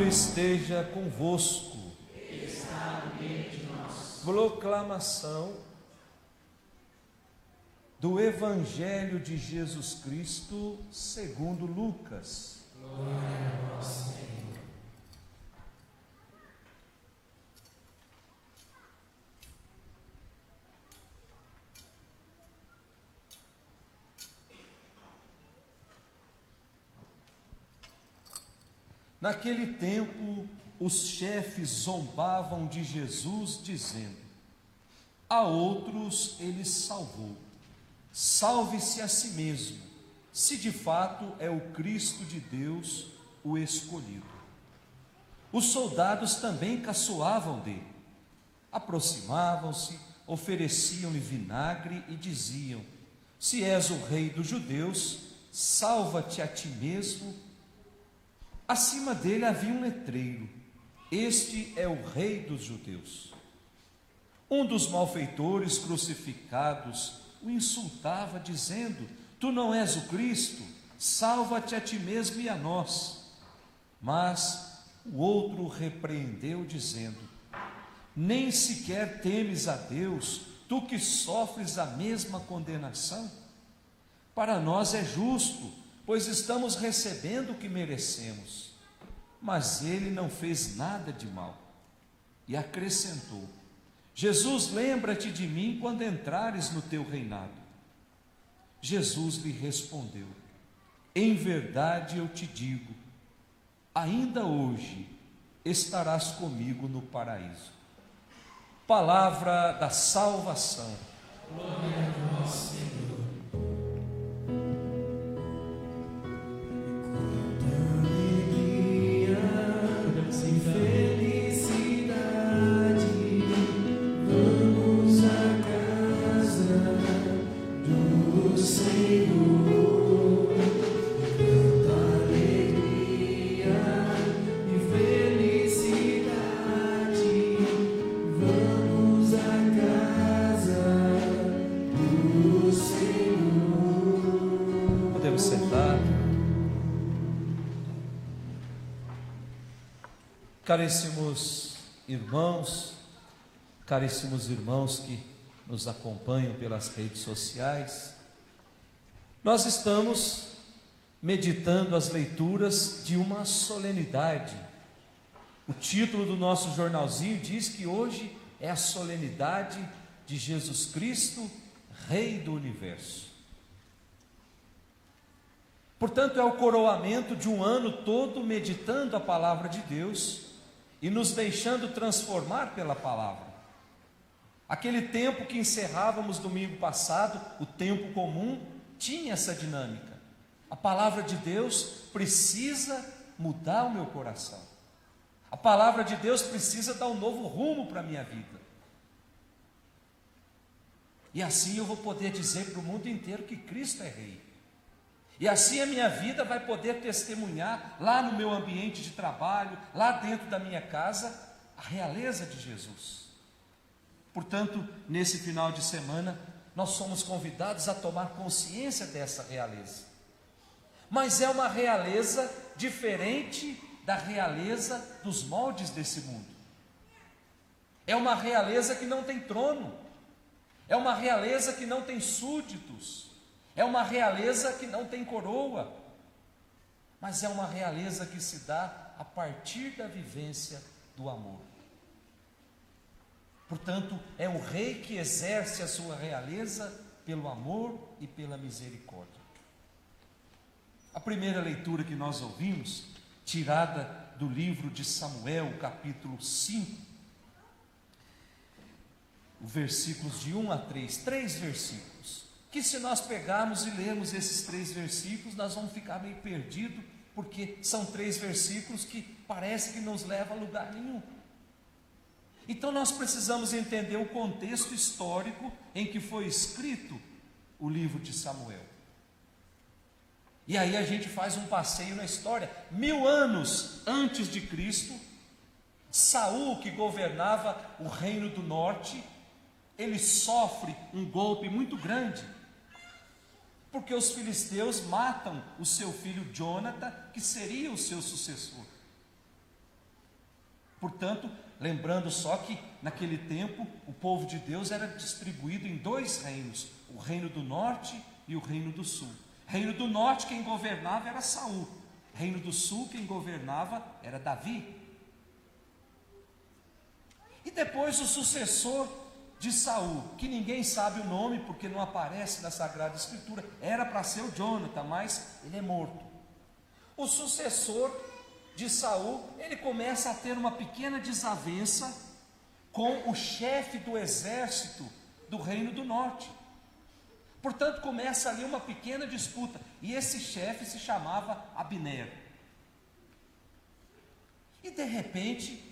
Esteja convosco. Está no meio de nós. Proclamação do Evangelho de Jesus Cristo segundo Lucas. Glória a vós, Senhor. Naquele tempo, os chefes zombavam de Jesus, dizendo: a outros ele salvou, salve-se a si mesmo, se de fato é o Cristo de Deus, o escolhido. Os soldados também caçoavam dele, aproximavam-se, ofereciam-lhe vinagre e diziam: se és o rei dos judeus, salva-te a ti mesmo. Acima dele havia um letreiro: este é o rei dos judeus. Um dos malfeitores crucificados o insultava, dizendo: tu não és o Cristo, salva-te a ti mesmo e a nós. Mas o outro o repreendeu, dizendo: nem sequer temes a Deus, tu que sofres a mesma condenação? Para nós é justo, pois estamos recebendo o que merecemos. Mas ele não fez nada de mal. E acrescentou: Jesus, lembra-te de mim quando entrares no teu reinado. Jesus lhe respondeu: em verdade eu te digo, ainda hoje estarás comigo no paraíso. Palavra da salvação. Glória a vós, Senhor. Caríssimos irmãos que nos acompanham pelas redes sociais, nós estamos meditando as leituras de uma solenidade. O título do nosso jornalzinho diz que hoje é a solenidade de Jesus Cristo, Rei do Universo. Portanto, é o coroamento de um ano todo meditando a palavra de Deus e nos deixando transformar pela palavra. Aquele tempo que encerrávamos domingo passado, o tempo comum, tinha essa dinâmica. A palavra de Deus precisa mudar o meu coração. A palavra de Deus precisa dar um novo rumo para a minha vida. E assim eu vou poder dizer para o mundo inteiro que Cristo é Rei. E assim a minha vida vai poder testemunhar lá no meu ambiente de trabalho, lá dentro da minha casa, a realeza de Jesus. Portanto, nesse final de semana, nós somos convidados a tomar consciência dessa realeza. Mas é uma realeza diferente da realeza dos moldes desse mundo. É uma realeza que não tem trono. É uma realeza que não tem súditos. É uma realeza que não tem coroa, mas é uma realeza que se dá a partir da vivência do amor. Portanto, é o rei que exerce a sua realeza pelo amor e pela misericórdia. A primeira leitura que nós ouvimos, tirada do livro de Samuel, capítulo 5, versículos de 1 a 3, 3 versículos, que se nós pegarmos e lermos esses 3 versículos, nós vamos ficar meio perdidos, porque são 3 versículos que parece que nos levam a lugar nenhum. Então nós precisamos entender o contexto histórico em que foi escrito o livro de Samuel. E aí a gente faz um passeio na história. 1000 anos antes de Cristo, Saul, que governava o reino do norte, ele sofre um golpe muito grande, porque os filisteus matam o seu filho Jonatã, que seria o seu sucessor. Portanto, lembrando só que naquele tempo o povo de Deus era distribuído em 2 reinos, o reino do norte e o reino do sul. Reino do norte quem governava era Saul, reino do sul quem governava era Davi. E depois o sucessor de Saul, que ninguém sabe o nome porque não aparece na Sagrada Escritura, era para ser o Jonatã, mas ele é morto. O sucessor de Saul, ele começa a ter uma pequena desavença com o chefe do exército do reino do norte. Portanto, começa ali uma pequena disputa, e esse chefe se chamava Abner. E de repente,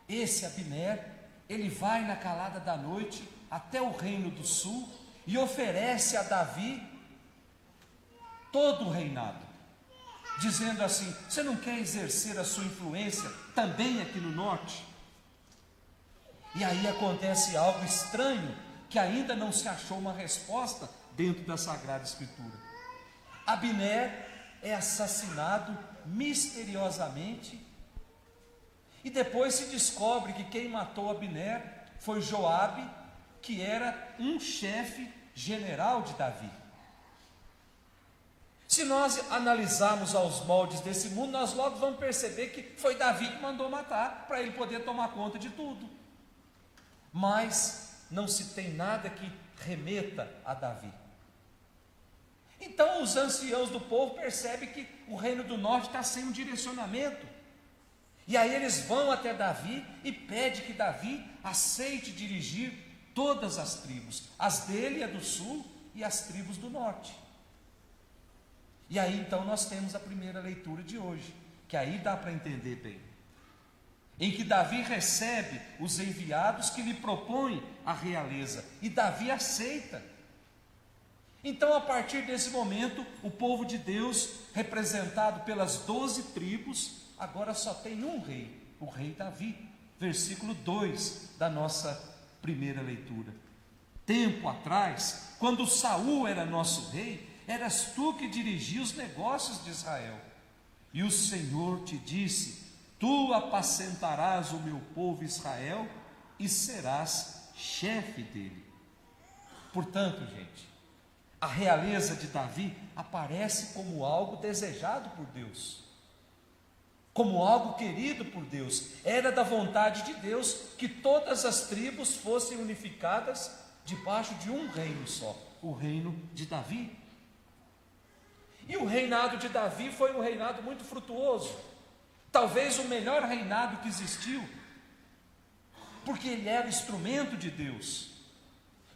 esse Abner, ele vai na calada da noite até o reino do sul e oferece a Davi todo o reinado, dizendo assim: você não quer exercer a sua influência também aqui no norte? E aí acontece algo estranho, que ainda não se achou uma resposta dentro da Sagrada Escritura. Abner é assassinado misteriosamente, e depois se descobre que quem matou Abner foi Joabe, que era um chefe general de Davi. Se nós analisarmos aos moldes desse mundo, nós logo vamos perceber que foi Davi que mandou matar, para ele poder tomar conta de tudo. Mas não se tem nada que remeta a Davi. Então os anciãos do povo percebem que o reino do norte está sem um direcionamento. E aí eles vão até Davi e pedem que Davi aceite dirigir todas as tribos, as dele, a do sul e as tribos do norte. E aí então nós temos a primeira leitura de hoje, que aí dá para entender bem, em que Davi recebe os enviados que lhe propõem a realeza, e Davi aceita. Então, a partir desse momento, o povo de Deus, representado pelas 12 tribos, agora só tem um rei, o rei Davi. Versículo 2 da nossa primeira leitura. Tempo atrás, quando Saul era nosso rei, eras tu que dirigia os negócios de Israel. E o Senhor te disse: tu apacentarás o meu povo Israel e serás chefe dele. Portanto, gente, a realeza de Davi aparece como algo desejado por Deus, como algo querido por Deus. Era da vontade de Deus que todas as tribos fossem unificadas debaixo de um reino só, o reino de Davi. E o reinado de Davi foi um reinado muito frutuoso, talvez o melhor reinado que existiu, porque ele era instrumento de Deus.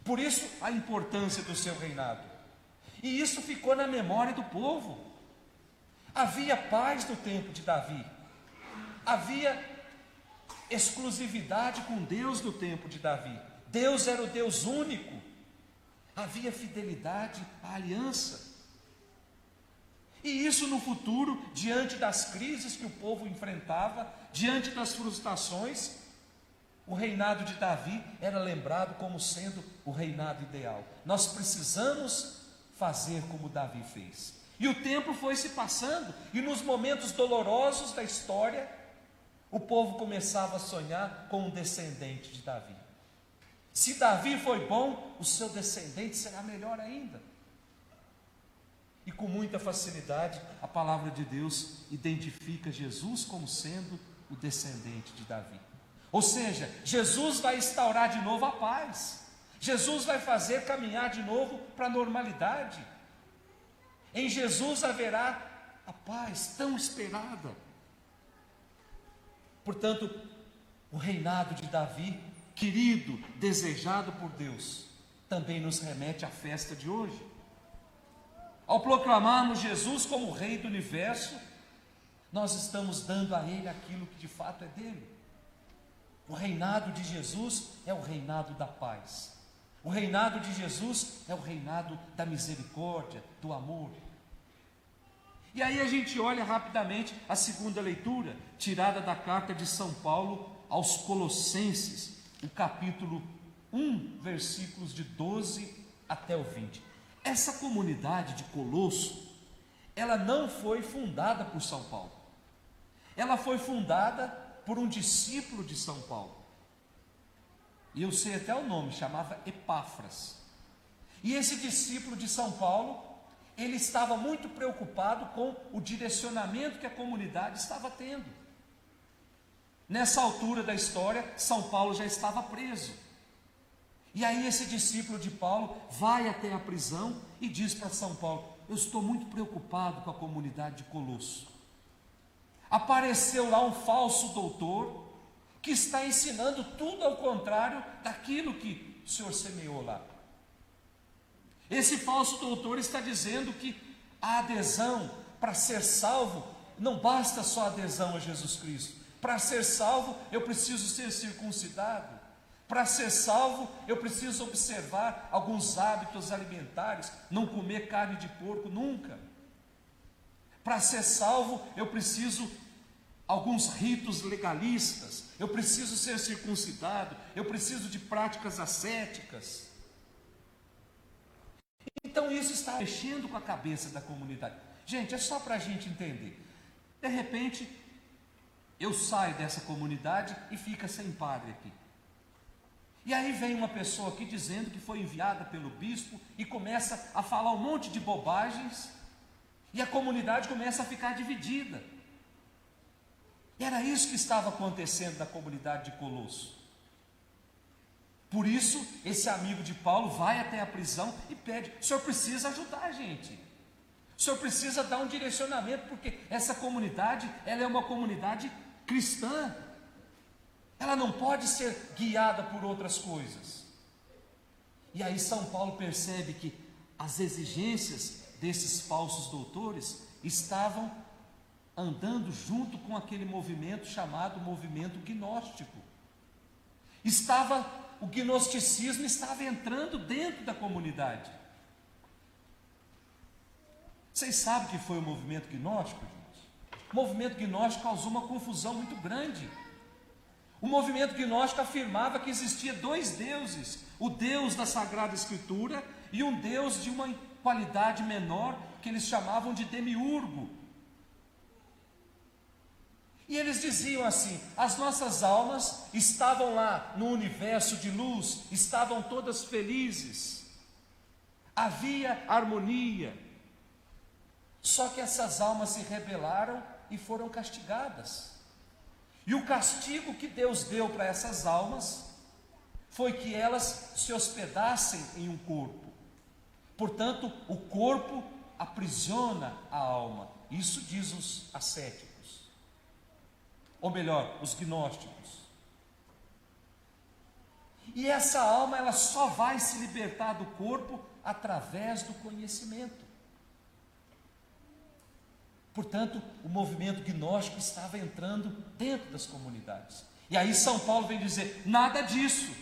Por isso a importância do seu reinado. E isso ficou na memória do povo. Havia paz no tempo de Davi. Havia exclusividade com Deus no tempo de Davi. Deus era o Deus único. Havia fidelidade à aliança. E isso no futuro, diante das crises que o povo enfrentava, diante das frustrações, o reinado de Davi era lembrado como sendo o reinado ideal. Nós precisamos fazer como Davi fez. E o tempo foi se passando, e nos momentos dolorosos da história, o povo começava a sonhar com um descendente de Davi. Se Davi foi bom, o seu descendente será melhor ainda. E com muita facilidade, a palavra de Deus identifica Jesus como sendo o descendente de Davi. Ou seja, Jesus vai instaurar de novo a paz. Jesus vai fazer caminhar de novo para a normalidade. Em Jesus haverá a paz tão esperada. Portanto, o reinado de Davi, querido, desejado por Deus, também nos remete à festa de hoje. Ao proclamarmos Jesus como Rei do Universo, nós estamos dando a Ele aquilo que de fato é dele. O reinado de Jesus é o reinado da paz. O reinado de Jesus é o reinado da misericórdia, do amor. E aí a gente olha rapidamente a segunda leitura, tirada da carta de São Paulo aos Colossenses, o capítulo 1, versículos de 12 até o 20. Essa comunidade de Colosso, ela não foi fundada por São Paulo. Ela foi fundada por um discípulo de São Paulo. E eu sei até o nome, chamava Epáfras. E esse discípulo de São Paulo, ele estava muito preocupado com o direcionamento que a comunidade estava tendo. Nessa altura da história, São Paulo já estava preso. E aí esse discípulo de Paulo vai até a prisão e diz para São Paulo: eu estou muito preocupado com a comunidade de Colosso. Apareceu lá um falso doutor que está ensinando tudo ao contrário daquilo que o Senhor semeou lá. Esse falso doutor está dizendo que a adesão para ser salvo, não basta só a adesão a Jesus Cristo. Para ser salvo, eu preciso ser circuncidado. Para ser salvo, eu preciso observar alguns hábitos alimentares, não comer carne de porco nunca. Para ser salvo, eu preciso alguns ritos legalistas, eu preciso ser circuncidado, eu preciso de práticas ascéticas. Então isso está mexendo com a cabeça da comunidade. Gente, é só para a gente entender. De repente, eu saio dessa comunidade e fica sem padre aqui. E aí vem uma pessoa aqui dizendo que foi enviada pelo bispo e começa a falar um monte de bobagens, e a comunidade começa a ficar dividida. E era isso que estava acontecendo na comunidade de Colosso. Por isso, esse amigo de Paulo vai até a prisão e pede: o senhor precisa ajudar a gente. O senhor precisa dar um direcionamento, porque essa comunidade, ela é uma comunidade cristã. Ela não pode ser guiada por outras coisas. E aí São Paulo percebe que as exigências desses falsos doutores estavam andando junto com aquele movimento chamado movimento gnóstico. O gnosticismo estava entrando dentro da comunidade. Vocês sabem o que foi o movimento gnóstico, gente? O movimento gnóstico causou uma confusão muito grande. O movimento gnóstico afirmava que existia dois deuses: o Deus da Sagrada Escritura e um Deus de uma qualidade menor, que eles chamavam de demiurgo. E eles diziam assim: as nossas almas estavam lá no universo de luz, estavam todas felizes, havia harmonia. Só que essas almas se rebelaram e foram castigadas. E o castigo que Deus deu para essas almas foi que elas se hospedassem em um corpo. Portanto, o corpo aprisiona a alma. Isso diz os ascéticos, ou melhor, os gnósticos. E essa alma, ela só vai se libertar do corpo através do conhecimento. Portanto, o movimento gnóstico estava entrando dentro das comunidades. E aí São Paulo vem dizer: nada disso.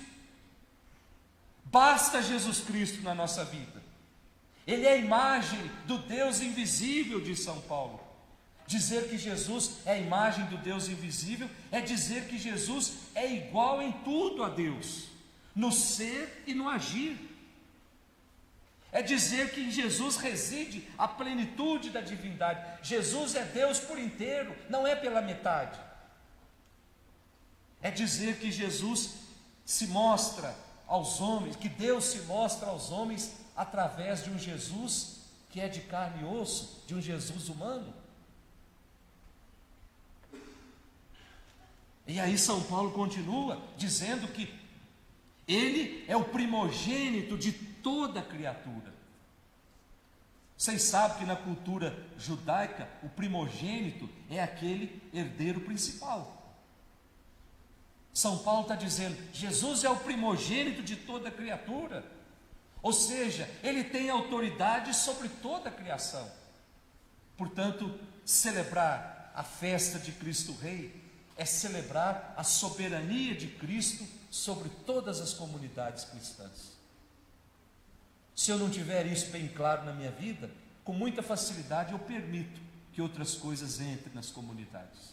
Basta Jesus Cristo na nossa vida. Ele é a imagem do Deus invisível, diz São Paulo. Dizer que Jesus é a imagem do Deus invisível é dizer que Jesus é igual em tudo a Deus, no ser e no agir. É dizer que em Jesus reside a plenitude da divindade. Jesus é Deus por inteiro, não é pela metade. É dizer que Jesus se mostra aos homens, que Deus se mostra aos homens através de um Jesus que é de carne e osso, de um Jesus humano. E aí São Paulo continua dizendo que Ele é o primogênito de toda a criatura. Vocês sabem que na cultura judaica o primogênito é aquele herdeiro principal. São Paulo está dizendo, Jesus é o primogênito de toda criatura, ou seja, Ele tem autoridade sobre toda a criação. Portanto, celebrar a festa de Cristo Rei é celebrar a soberania de Cristo sobre todas as comunidades cristãs. Se eu não tiver isso bem claro na minha vida, com muita facilidade eu permito que outras coisas entrem nas comunidades.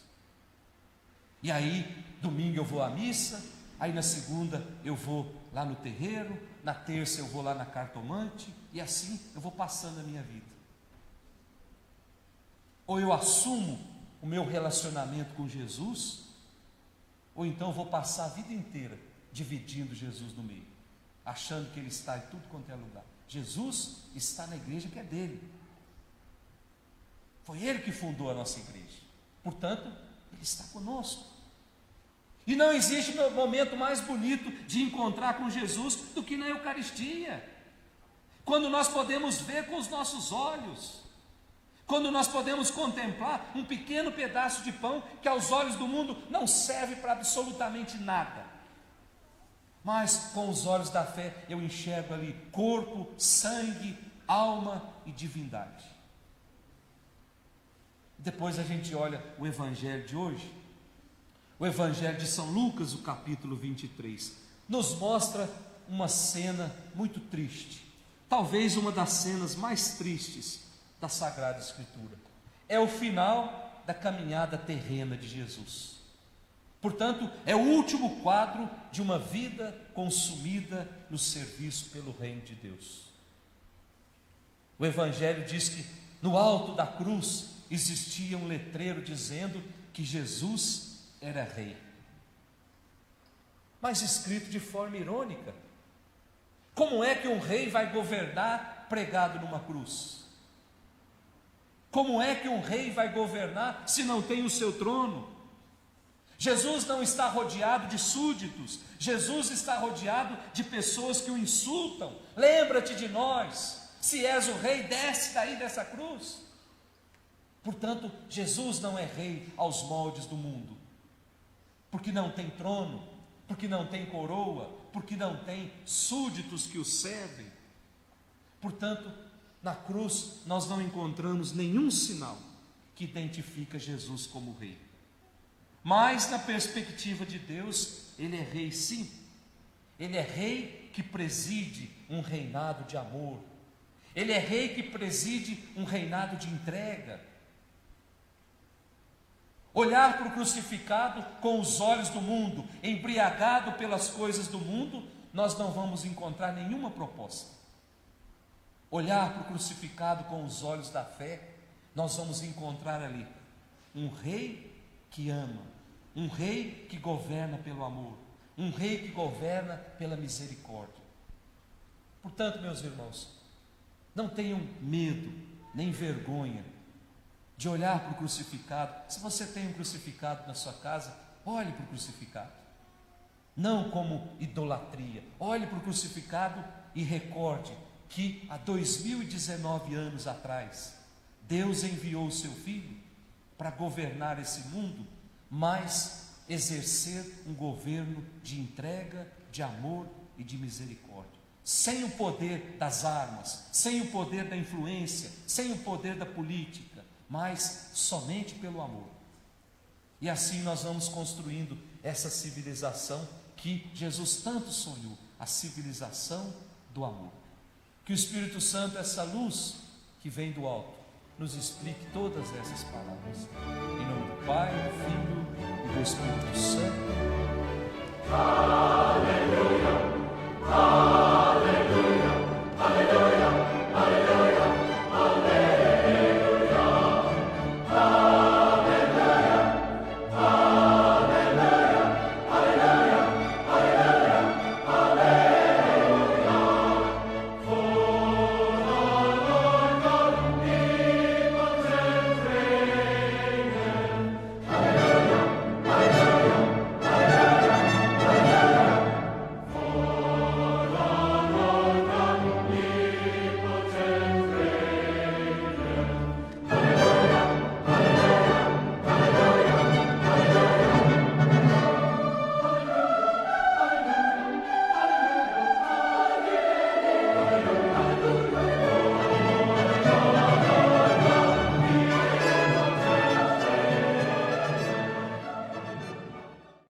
E aí, domingo eu vou à missa, aí na segunda eu vou lá no terreiro, na terça eu vou lá na cartomante, e assim eu vou passando a minha vida. Ou eu assumo o meu relacionamento com Jesus, ou então eu vou passar a vida inteira dividindo Jesus no meio, achando que Ele está em tudo quanto é lugar. Jesus está na igreja que é dele. Foi Ele que fundou a nossa igreja. Portanto, Ele está conosco. E não existe momento mais bonito de encontrar com Jesus do que na Eucaristia. Quando nós podemos ver com os nossos olhos. Quando nós podemos contemplar um pequeno pedaço de pão que aos olhos do mundo não serve para absolutamente nada. Mas com os olhos da fé eu enxergo ali corpo, sangue, alma e divindade. Depois a gente olha o Evangelho de hoje. O Evangelho de São Lucas, o capítulo 23, nos mostra uma cena muito triste. Talvez uma das cenas mais tristes da Sagrada Escritura. É o final da caminhada terrena de Jesus. Portanto, é o último quadro de uma vida consumida no serviço pelo reino de Deus. O Evangelho diz que no alto da cruz existia um letreiro dizendo que Jesus era rei, mas escrito de forma irônica. Como é que um rei vai governar pregado numa cruz? Como é que um rei vai governar se não tem o seu trono? Jesus não está rodeado de súditos, Jesus está rodeado de pessoas que o insultam. Lembra-te de nós, se és o rei, desce daí dessa cruz. Portanto, Jesus não é rei aos moldes do mundo, porque não tem trono, porque não tem coroa, porque não tem súditos que o servem. Portanto, na cruz nós não encontramos nenhum sinal que identifica Jesus como rei. Mas na perspectiva de Deus, Ele é rei sim. Ele é rei que preside um reinado de amor. Ele é rei que preside um reinado de entrega. Olhar para o crucificado com os olhos do mundo, embriagado pelas coisas do mundo, nós não vamos encontrar nenhuma proposta. Olhar para o crucificado com os olhos da fé, nós vamos encontrar ali um rei que ama, um rei que governa pelo amor, um rei que governa pela misericórdia. Portanto, meus irmãos, não tenham medo, nem vergonha de olhar para o crucificado. Se você tem um crucificado na sua casa, olhe para o crucificado, não como idolatria. Olhe para o crucificado e recorde que há 2019 anos atrás, Deus enviou o seu Filho para governar esse mundo, mas exercer um governo de entrega, de amor e de misericórdia. Sem o poder das armas, sem o poder da influência, sem o poder da política, mas somente pelo amor. E assim nós vamos construindo essa civilização que Jesus tanto sonhou, a civilização do amor. Que o Espírito Santo, essa luz que vem do alto, nos explique todas essas palavras. Em nome do Pai, do Filho e do Espírito Santo.